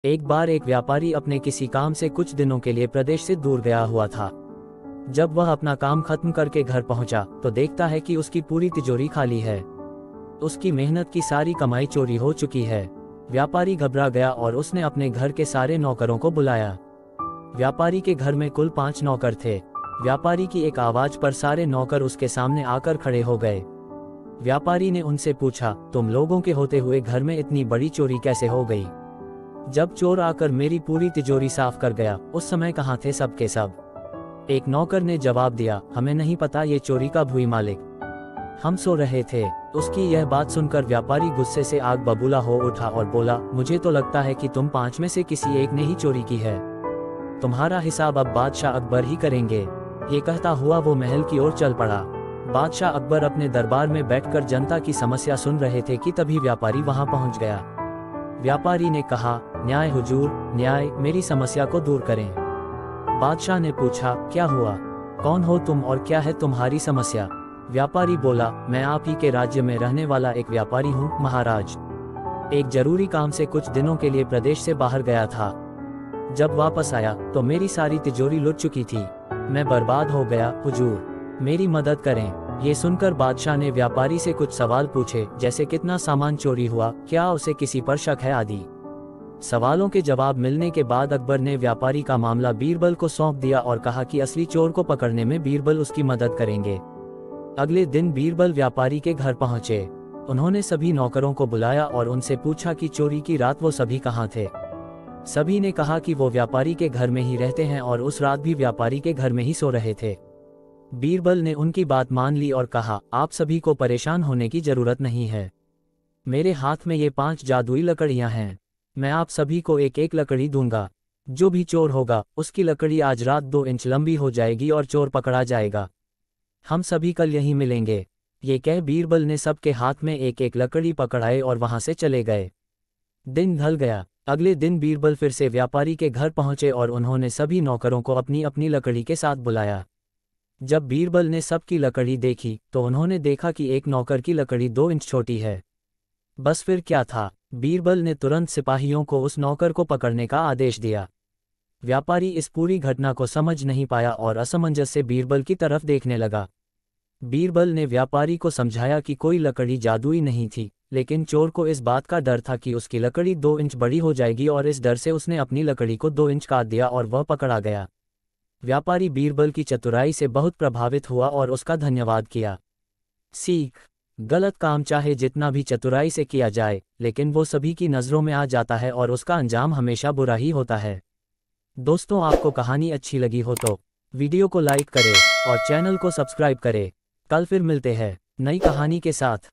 एक बार एक व्यापारी अपने किसी काम से कुछ दिनों के लिए प्रदेश से दूर गया हुआ था। जब वह अपना काम खत्म करके घर पहुंचा तो देखता है कि उसकी पूरी तिजोरी खाली है। उसकी मेहनत की सारी कमाई चोरी हो चुकी है। व्यापारी घबरा गया और उसने अपने घर के सारे नौकरों को बुलाया। व्यापारी के घर में कुल 5 नौकर थे। व्यापारी की एक आवाज पर सारे नौकर उसके सामने आकर खड़े हो गए। व्यापारी ने उनसे पूछा, तुम लोगों के होते हुए घर में इतनी बड़ी चोरी कैसे हो गई? जब चोर आकर मेरी पूरी तिजोरी साफ कर गया, उस समय कहाँ थे सब के सब? एक नौकर ने जवाब दिया, हमें नहीं पता, ये चोरी का भूई मालिक, हम सो रहे थे। उसकी यह बात सुनकर व्यापारी गुस्से से आग बबूला हो उठा और बोला, मुझे तो लगता है कि तुम 5 में से किसी एक ने ही चोरी की है। तुम्हारा हिसाब अब बादशाह अकबर ही करेंगे। ये कहता हुआ वो महल की ओर चल पड़ा। बादशाह अकबर अपने दरबार में बैठकर जनता की समस्या सुन रहे थे कि तभी व्यापारी वहां पहुंच गया। व्यापारी ने कहा, न्याय हुजूर, न्याय, मेरी समस्या को दूर करें। बादशाह ने पूछा, क्या हुआ? कौन हो तुम और क्या है तुम्हारी समस्या? व्यापारी बोला, मैं आप ही के राज्य में रहने वाला एक व्यापारी हूँ महाराज। एक जरूरी काम से कुछ दिनों के लिए प्रदेश से बाहर गया था। जब वापस आया तो मेरी सारी तिजोरी लुट चुकी थी। मैं बर्बाद हो गया हुजूर, मेरी मदद करें। ये सुनकर बादशाह ने व्यापारी से कुछ सवाल पूछे, जैसे कितना सामान चोरी हुआ, क्या उसे किसी पर शक है आदि। सवालों के जवाब मिलने के बाद अकबर ने व्यापारी का मामला बीरबल को सौंप दिया और कहा कि असली चोर को पकड़ने में बीरबल उसकी मदद करेंगे। अगले दिन बीरबल व्यापारी के घर पहुंचे। उन्होंने सभी नौकरों को बुलाया और उनसे पूछा कि चोरी की रात वो सभी कहाँ थे। सभी ने कहा कि वो व्यापारी के घर में ही रहते हैं और उस रात भी व्यापारी के घर में ही सो रहे थे। बीरबल ने उनकी बात मान ली और कहा, आप सभी को परेशान होने की जरूरत नहीं है। मेरे हाथ में ये 5 जादुई लकड़ियां हैं। मैं आप सभी को एक एक लकड़ी दूंगा। जो भी चोर होगा उसकी लकड़ी आज रात 2 इंच लंबी हो जाएगी और चोर पकड़ा जाएगा। हम सभी कल यहीं मिलेंगे। ये कह बीरबल ने सबके हाथ में एक एक लकड़ी पकड़ाए और वहां से चले गए। दिन ढल गया। अगले दिन बीरबल फिर से व्यापारी के घर पहुंचे और उन्होंने सभी नौकरों को अपनी अपनी लकड़ी के साथ बुलाया। जब बीरबल ने सबकी लकड़ी देखी तो उन्होंने देखा कि एक नौकर की लकड़ी 2 इंच छोटी है। बस फिर क्या था, बीरबल ने तुरंत सिपाहियों को उस नौकर को पकड़ने का आदेश दिया। व्यापारी इस पूरी घटना को समझ नहीं पाया और असमंजस से बीरबल की तरफ देखने लगा। बीरबल ने व्यापारी को समझाया कि कोई लकड़ी जादुई नहीं थी, लेकिन चोर को इस बात का डर था कि उसकी लकड़ी 2 इंच बड़ी हो जाएगी और इस डर से उसने अपनी लकड़ी को 2 इंच काट दिया और वह पकड़ा गया। व्यापारी बीरबल की चतुराई से बहुत प्रभावित हुआ और उसका धन्यवाद किया। सीख: गलत काम चाहे जितना भी चतुराई से किया जाए, लेकिन वो सभी की नज़रों में आ जाता है और उसका अंजाम हमेशा बुरा ही होता है। दोस्तों, आपको कहानी अच्छी लगी हो तो वीडियो को लाइक करें और चैनल को सब्सक्राइब करें। कल फिर मिलते हैं नई कहानी के साथ।